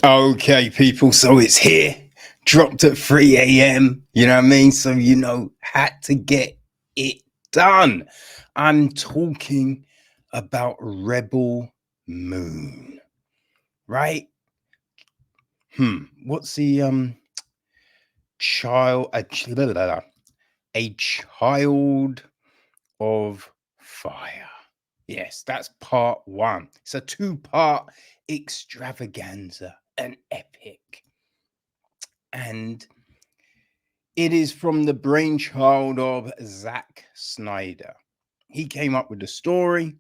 Okay, people, so it's here, dropped at 3 a.m. You know what I mean? So, had to get it done. I'm talking about Rebel Moon, right? What's the child a child of fire? Yes, that's part one. It's a two-part extravaganza, an epic. And it is from the brainchild of Zack Snyder. He came up with the story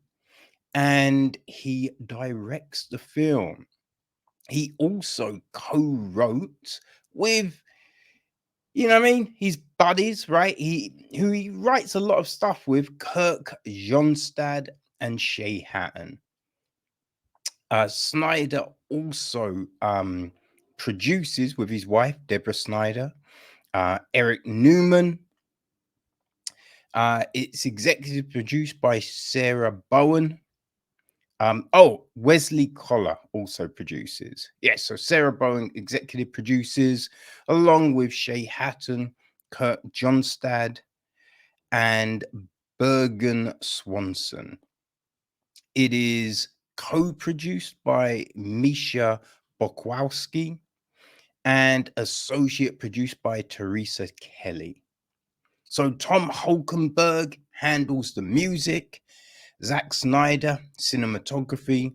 and he directs the film. He also co-wrote with, his buddies, right? He writes a lot of stuff with Kurt Johnstad and Shay Hatten. Snyder also produces with his wife, Deborah Snyder, Eric Newman. It's executive produced by Sarah Bowen. Wesley Collar also produces. Yes, so Sarah Bowen executive produces, along with Shay Hatten, Kurt Johnstad, and Bergen Swanson. It is co-produced by Misha Bokwowski and associate produced by Teresa Kelly. So Tom Holkenberg handles the music, Zack Snyder, cinematography,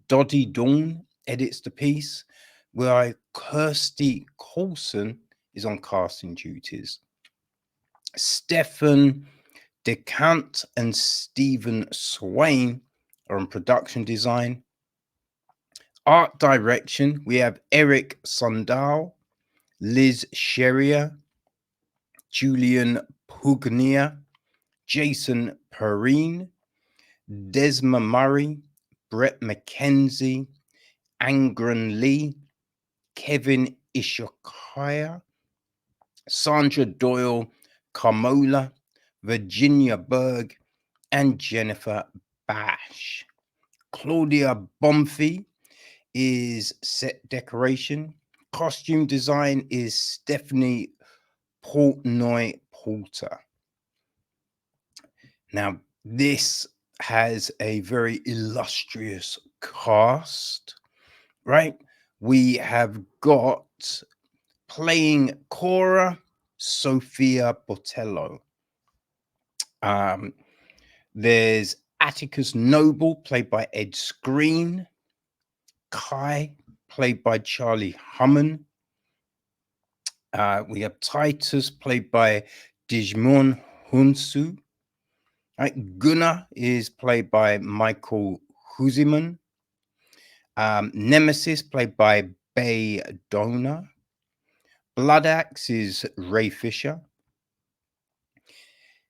Doddy Dawn edits the piece, while Kirsty Coulson is on casting duties. Stefan DeCant and Stephen Swain are on production design. Art direction, we have Eric Sundal, Liz Sherrier, Julian Pugnia, Jason Perrine, Desma Murray, Brett McKenzie, Angren Lee, Kevin Ishokaya, Sandra Doyle Carmola, Virginia Berg, and Jennifer Bash. Claudia Bomfy is set decoration. Costume design is Stephanie Portnoy Porter. Now, this has a very illustrious cast, right? We have got playing Kora, Sofia Boutella. There's Atticus Noble, played by Ed Screen. Kai, played by Charlie Hunnam. We have Titus, played by Djimon Hounsou. Right? Gunnar is played by Michiel Huisman. Nemesis, played by Bae Doona. Blood Axe is Ray Fisher.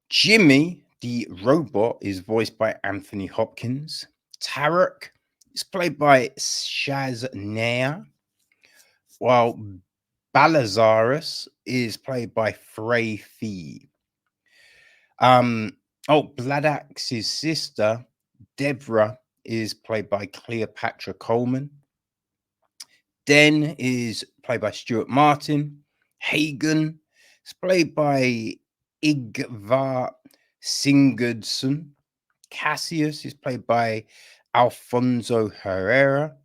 Jimmy, the robot, is voiced by Anthony Hopkins. Tarek is played by Staz Nair, while Balazaris is played by Fra Fee. Blood Axe's sister, Deborah, is played by Cleopatra Coleman. Den is played by Stuart Martin. Hagen is played by Igvar Sigurdsson. Cassius is played by Alfonso Herrera.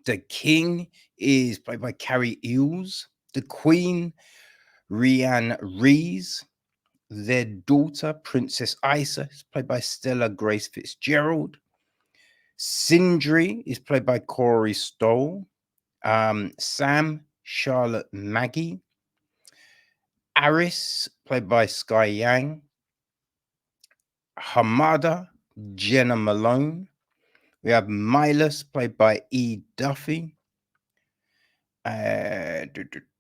The king is played by Carrie Eels. The queen, Rianne Rees. Their daughter, Princess Isa, is played by Stella Grace Fitzgerald. Sindri is played by Corey Stoll. Sam, Charlotte Maggie. Aris, played by Sky Yang. Hamada, Jenna Malone. We have Milas, played by E. Duffy.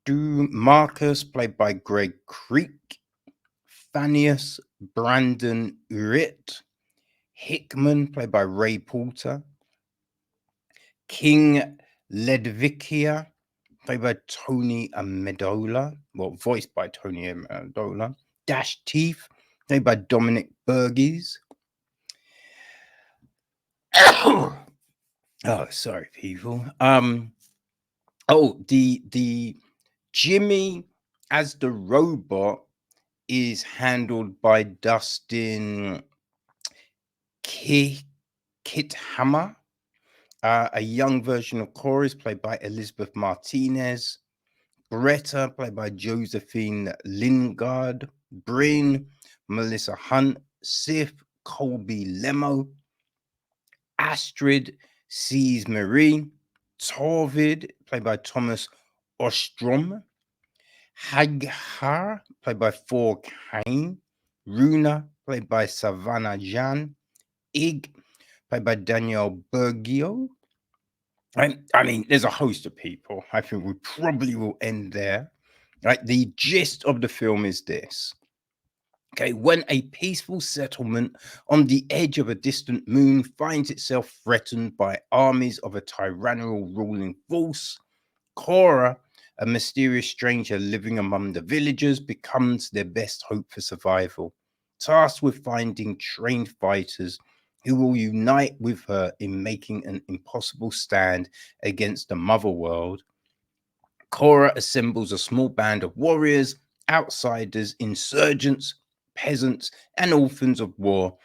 Marcus, played by Greg Creek. Thanius, Brandon Urit. Hickman, played by Ray Porter. King Ledvikia, played by Tony Amendola, voiced by Tony Amendola. Dash Teeth, played by Dominic Burgess. Oh, sorry, people. The Jimmy as the robot is handled by Dustin Ki- Kithammer. A young version of Kora is played by Elizabeth Martinez. Greta, played by Josephine Lingard. Bryn, Melissa Hunt. Sif, Colby Lemo. Astrid, Sees Marie. Torvid, played by Thomas Ostrom. Haghar, played by Thor Kane. Runa, played by Savannah Jan. Ig, played by Danielle Bergio. I mean, there's a host of people. I think we probably will end there. Right? The gist of the film is this. Okay, when a peaceful settlement on the edge of a distant moon finds itself threatened by armies of a tyrannical ruling force, Kora, a mysterious stranger living among the villagers, becomes their best hope for survival, tasked with finding trained fighters who will unite with her in making an impossible stand against the mother world. Kora assembles a small band of warriors, outsiders, insurgents, peasants, and orphans of war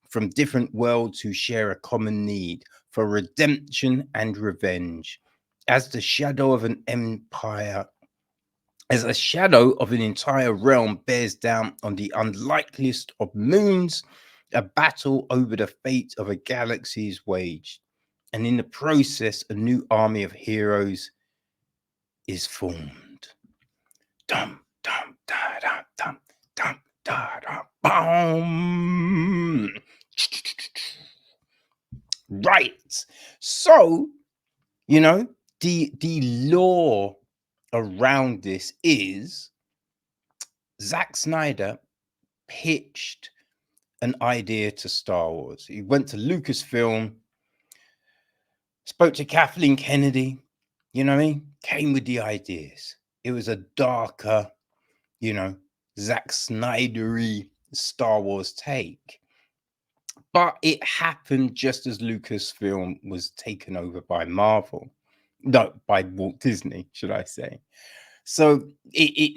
from different worlds who share a common need for redemption and revenge. As the shadow of an empire, as a shadow of an entire realm bears down on the unlikeliest of moons, a battle over the fate of a galaxy is waged. And in the process, a new army of heroes is formed. Dum, dum, da, da, dum, dum, da, da, boom. Right. So, you know, the law around this is Zack Snyder pitched an idea to Star Wars. He went to Lucasfilm, spoke to Kathleen Kennedy, you know what I mean? Came with the ideas. It was a darker, you know, Zack Snydery Star Wars take. But it happened just as Lucasfilm was taken over by Marvel. No, by Walt Disney, should I say. So it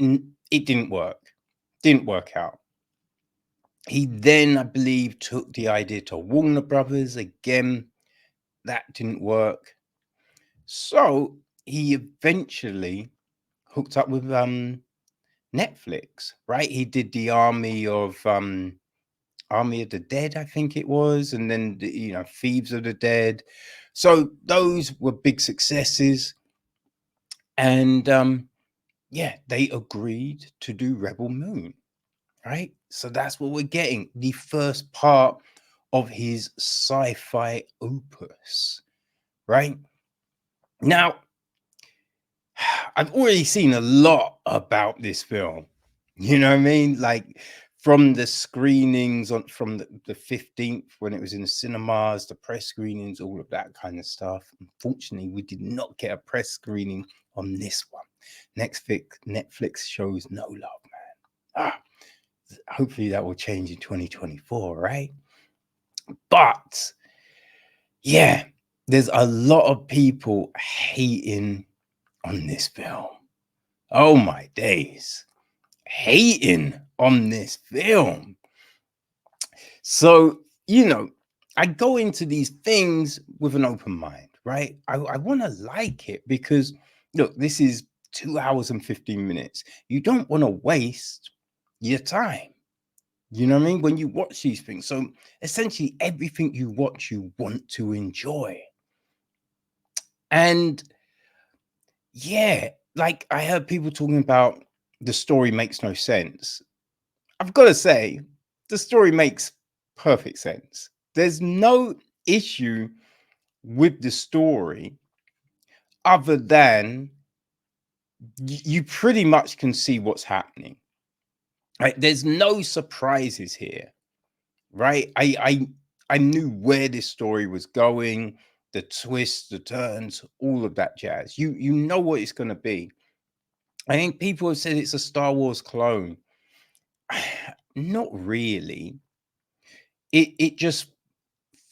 didn't work. Didn't work out. He then, I believe, took the idea to Warner Brothers. Again, that didn't work. So he eventually hooked up with Netflix, right? He did the Army of the Dead, I think it was, and then Thieves of the Dead. So those were big successes, and yeah, they agreed to do Rebel Moon, right? So that's what we're getting, the first part of his sci-fi opus, right? Now, I've already seen a lot about this film. You know what I mean? Like from the screenings from the 15th when it was in the cinemas, the press screenings, all of that kind of stuff. Unfortunately, we did not get a press screening on this one. Netflix shows no love, man. Hopefully that will change in 2024, right? But yeah, there's a lot of people hating on this film. Oh my days. Hating on this film. So, I go into these things with an open mind, right? I want to like it because, look, this is 2 hours and 15 minutes. You don't want to waste your time. You know what I mean? When you watch these things. So essentially, everything you watch, you want to enjoy. And yeah, like I heard people talking about the story makes no sense. I've got to say, the story makes perfect sense. There's no issue with the story other than you pretty much can see what's happening. Right? There's no surprises here. Right? I knew where this story was going, the twists, the turns, all of that jazz. You know what it's going to be. I think people have said it's a Star Wars clone. Not really. It just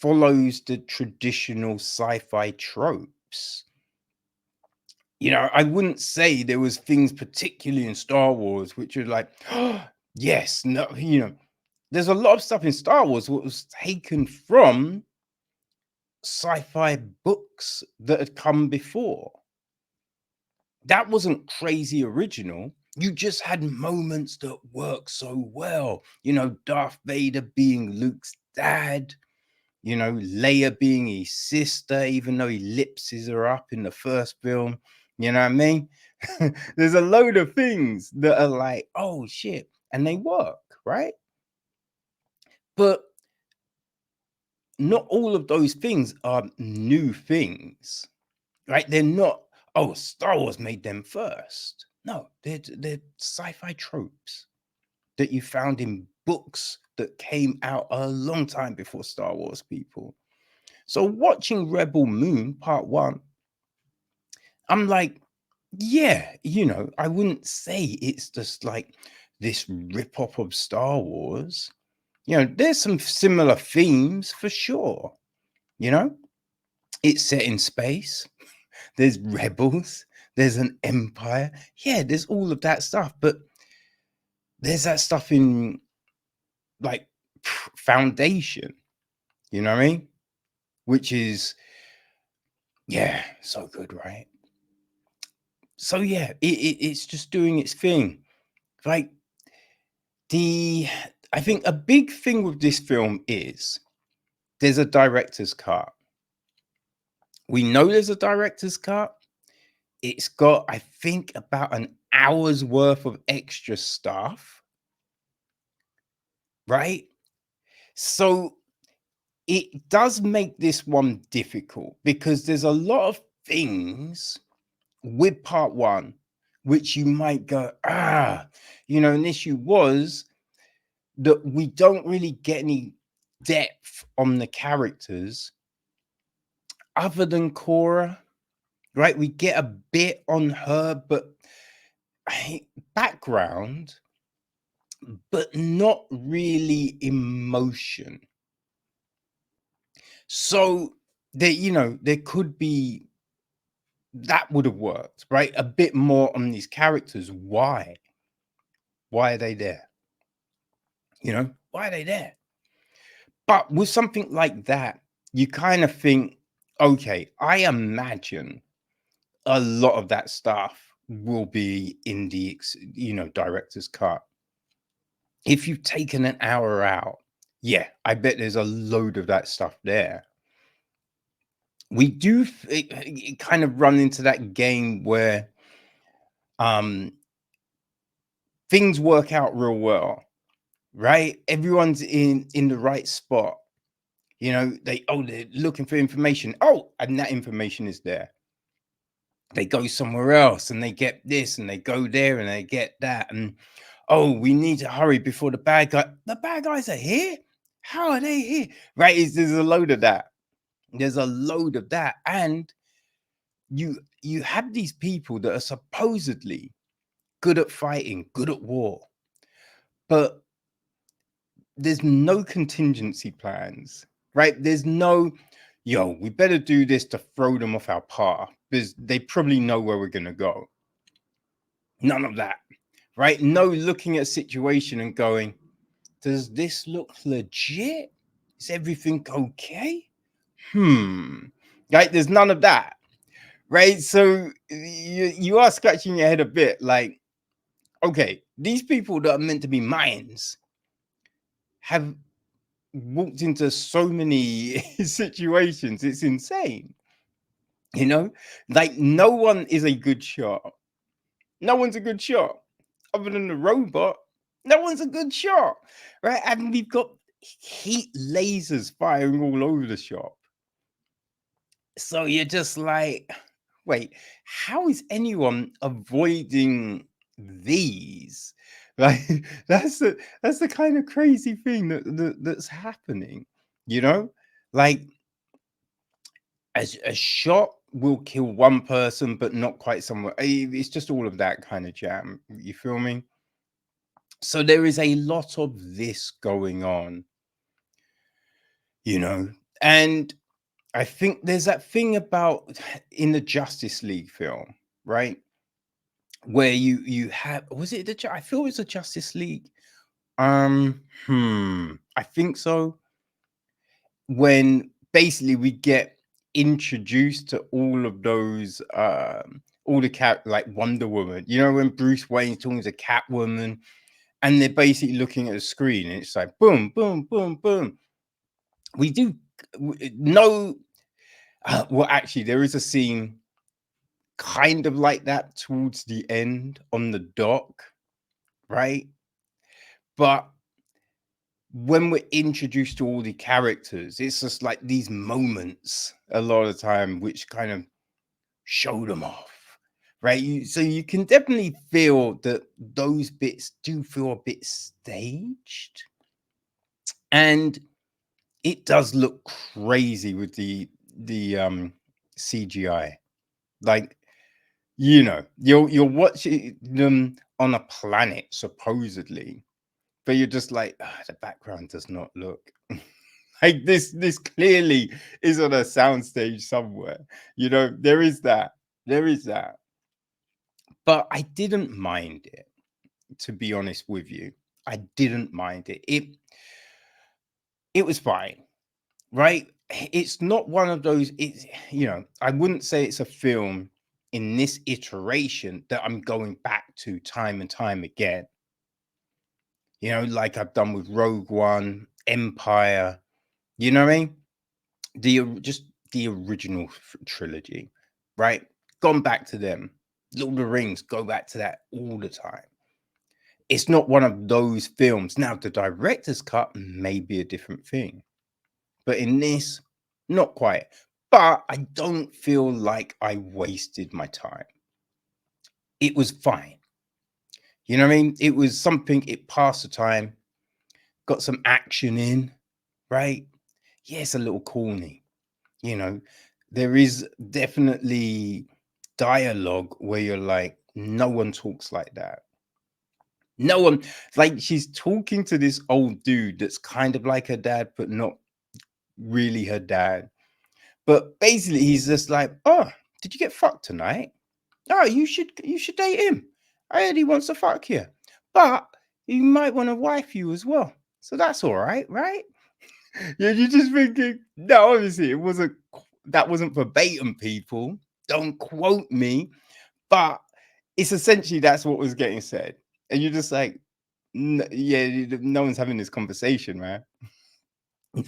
follows the traditional sci-fi tropes. You know, I wouldn't say there was things particularly in Star Wars which are like, oh, yes, no, you know, there's a lot of stuff in Star Wars what was taken from sci-fi books that had come before. That wasn't crazy original. You just had moments that work so well. You know, Darth Vader being Luke's dad, you know, Leia being his sister, even though he lipses her up in the first film. You know what I mean? There's a load of things that are like, oh shit, and they work, right? But not all of those things are new things, right? They're not, oh, Star Wars made them first. No, they're sci-fi tropes that you found in books that came out a long time before Star Wars, people. So watching Rebel Moon Part 1, I'm like, yeah, you know, I wouldn't say it's just like this rip-off of Star Wars. You know, there's some similar themes for sure. You know, it's set in space. There's rebels. There's an empire. Yeah, there's all of that stuff. But there's that stuff in like Foundation. You know what I mean? Which is, yeah, so good, right? So yeah, it's just doing its thing. Like I think a big thing with this film is there's a director's cut. We know there's a director's cut. It's got, I think, about an hour's worth of extra stuff, right? So it does make this one difficult because there's a lot of things with part 1 which you might go, you know, an issue was that we don't really get any depth on the characters other than Kora, right? We get a bit on her, but background, but not really emotion. So there, you know, there could be that would have worked, right? A bit more on these characters. Why? Why are they there? You know, why are they there? But with something like that, you kind of think, okay, I imagine a lot of that stuff will be in the, you know, director's cut. If you've taken an hour out, yeah, I bet there's a load of that stuff there. We do kind of run into that game where things work out real well, right? Everyone's in the right spot. You know, they're looking for information. Oh, and that information is there. They go somewhere else and they get this and they go there and they get that. And oh, we need to hurry before the bad guys are here. How are they here? Right? There's a load of that. There's a load of that. And you have these people that are supposedly good at fighting, good at war, but there's no contingency plans, right? There's no, yo, we better do this to throw them off our path because they probably know where we're going to go. None of that, right? No looking at a situation and going, does this look legit? Is everything okay? Right? There's none of that, right? So you are scratching your head a bit like, okay, these people that are meant to be minds have walked into so many situations. It's insane. You know, like no one is a good shot. No one's a good shot other than the robot. No one's a good shot, right? And we've got heat lasers firing all over the shop. So you're just like, wait, how is anyone avoiding these? Like that's the kind of crazy thing that's happening, you know? Like as a shot will kill one person, but not quite someone. It's just all of that kind of jam. You feel me? So there is a lot of this going on, you know. And I think there's that thing about in the Justice League film, right? Where you have, was it I feel it was the Justice League. I think so. When basically we get introduced to all of those all the cat like Wonder Woman, you know, when Bruce Wayne's talking to Catwoman and they're basically looking at the screen and it's like boom, boom, boom, boom. We do know well, actually, there is a scene kind of like that towards the end on the dock, right? But when we're introduced to all the characters, it's just like these moments a lot of the time which kind of show them off, right? So you can definitely feel that those bits do feel a bit staged, and it does look crazy with the CGI. Like, you know, you're watching them on a planet supposedly, but you're just like, the background does not look like this clearly is on a soundstage somewhere. You know, there is that. There is that. But I didn't mind it, to be honest with you. I didn't mind it. It was fine, right? It's not one of those, it's, you know, I wouldn't say it's a film in this iteration that I'm going back to time and time again. You know, like I've done with Rogue One, Empire, you know what I mean? Just the original trilogy, right? Gone back to them. Lord of the Rings, go back to that all the time. It's not one of those films. Now, the director's cut may be a different thing, but in this, not quite. But I don't feel like I wasted my time. It was fine. You know what I mean? It was something, it passed the time, got some action in, right? Yeah, it's a little corny. You know, there is definitely dialogue where you're like, no one talks like that. No one, like, she's talking to this old dude that's kind of like her dad, but not really her dad. But basically, he's just like, "Oh, did you get fucked tonight? Oh, you should date him. I heard he wants to fuck you, but he might want to wife you as well. So that's all right, right?" Yeah, you're just thinking, no, obviously it wasn't. That wasn't verbatim, people. Don't quote me, but it's essentially that's what was getting said, and you're just like, yeah, no one's having this conversation, man.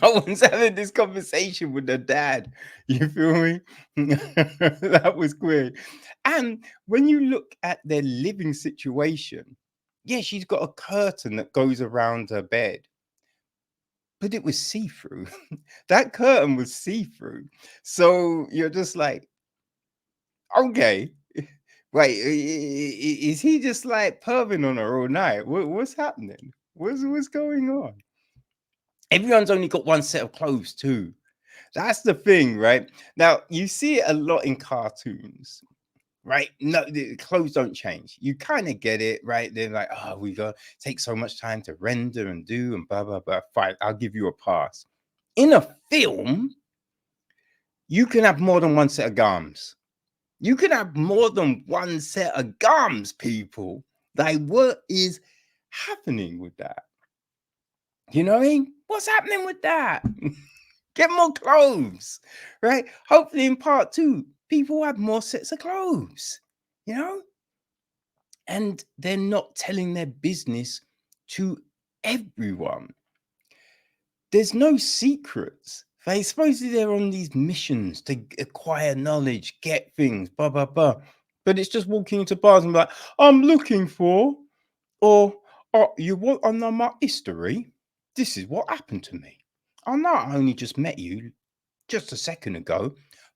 No one's having this conversation with their dad. You feel me? That was weird. And when you look at their living situation, yeah, she's got a curtain that goes around her bed, but it was see-through. That curtain was see-through. So you're just like, okay. Wait, is he just like perving on her all night? What's happening? What's going on? Everyone's only got one set of clothes too. That's the thing, right? Now, you see it a lot in cartoons, right? No, the clothes don't change. You kind of get it, right? They're like, oh, we got take so much time to render and do and blah, blah, blah. Fine, I'll give you a pass. In a film, you can have more than one set of gums. You can have more than one set of gums, people. Like, what is happening with that? You know what I mean? What's happening with that? Get more clothes, right? Hopefully, in part two, people have more sets of clothes, you know? And they're not telling their business to everyone. There's no secrets. They supposedly they're on these missions to acquire knowledge, get things, blah, blah, blah. But it's just walking into bars and be like, I'm looking for, or oh, you want to know my history? This is what happened to me. I know I only just met you just a second ago,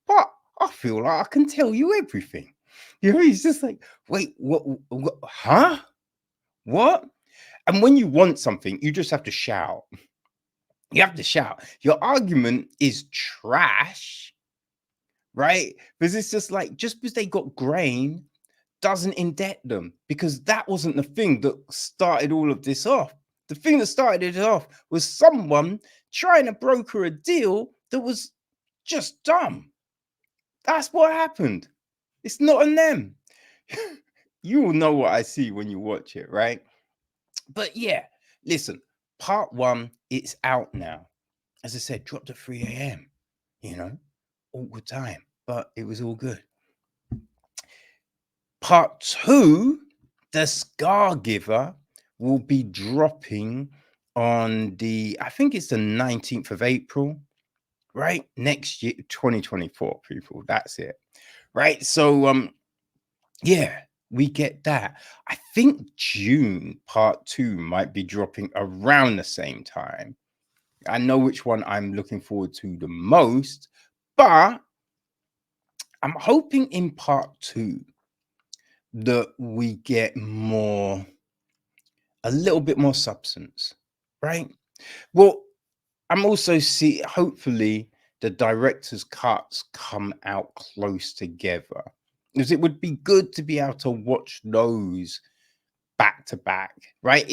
but I feel like I can tell you everything. You know, he's just like, wait, what, huh? What? And when you want something, you just have to shout. You have to shout. Your argument is trash, right? Because it's just like, just because they got grain doesn't indebt them, because that wasn't the thing that started all of this off. The thing that started it off was someone trying to broker a deal that was just dumb. That's what happened. It's not on them. You will know what I see when you watch it, right? But yeah, listen, part one, it's out now. As I said, dropped at 3 a.m. You know, awkward time, but it was all good. Part two, the Scar Giver, will be dropping on I think it's the 19th of April, right? Next year, 2024, people. That's it. Right. So yeah, we get that. I think June part two might be dropping around the same time. I know which one I'm looking forward to the most, but I'm hoping in part two that we get a little bit more substance, right? Well, I'm also hopefully the director's cuts come out close together, because it would be good to be able to watch those back to back, right?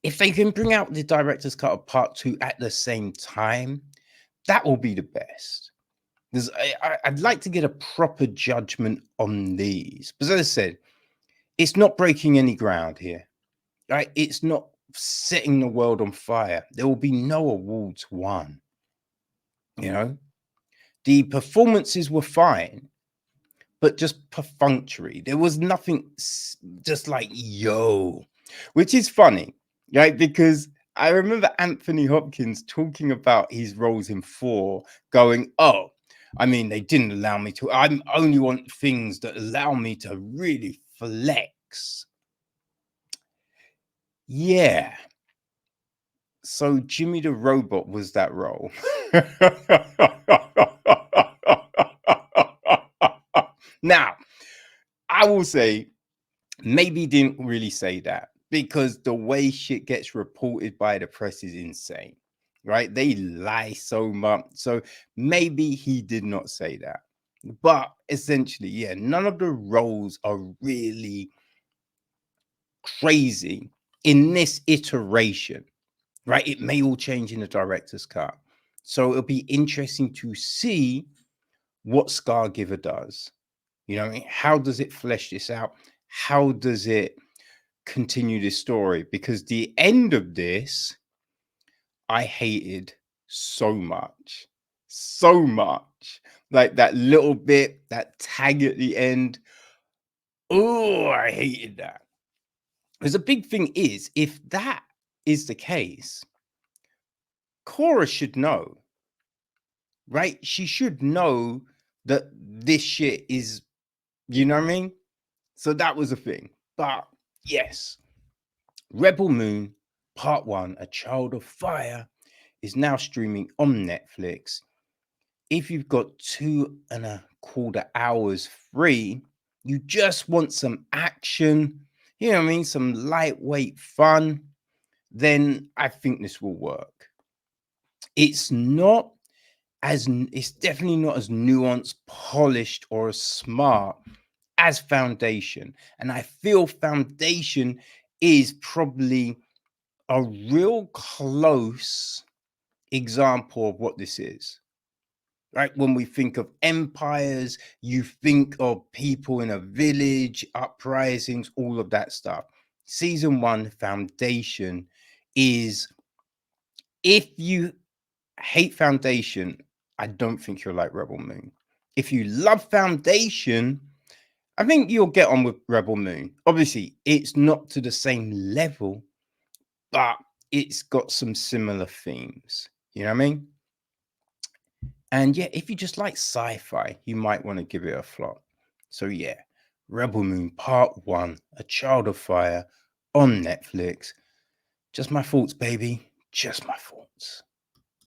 If they can bring out the director's cut of part two at the same time, that will be the best. Because I'd like to get a proper judgment on these. Because as I said, it's not breaking any ground here, right? It's not setting the world on fire. There will be no awards won. You know, the performances were fine, but just perfunctory. There was nothing just like, yo, which is funny, right? Because I remember Anthony Hopkins talking about his roles in 4, going, oh, I mean, they didn't allow me to. I only want things that allow me to really flex. Yeah. So Jimmy the Robot was that role. Now, I will say, maybe didn't really say that, because the way shit gets reported by the press is insane, right? They lie so much. So maybe he did not say that. But essentially, yeah, none of the roles are really crazy in this iteration, right? It may all change in the director's cut. So it'll be interesting to see what Scargiver does. You know, how does it flesh this out? How does it continue this story? Because the end of this, I hated so much. So much. Like that little bit, that tag at the end. Oh, I hated that. Because the big thing is, if that is the case, Kora should know, right? She should know that this shit is, you know what I mean? So that was a thing. But yes, Rebel Moon Part 1, A Child of Fire, is now streaming on Netflix. If you've got 2.25 hours free, you just want some action, you know what I mean? Some lightweight fun, then I think this will work. It's definitely not as nuanced, polished, or as smart as Foundation. And I feel Foundation is probably a real close example of what this is. Right? When we think of empires, you think of people in a village, uprisings, all of that stuff. Season 1, Foundation, is, if you hate Foundation, I don't think you'll like Rebel Moon. If you love Foundation, I think you'll get on with Rebel Moon. Obviously, it's not to the same level, but it's got some similar themes. You know what I mean? And yeah, if you just like sci-fi, you might want to give it a flop. So yeah, Rebel Moon Part 1, A Child of Fire, on Netflix. Just my thoughts, baby. Just my thoughts.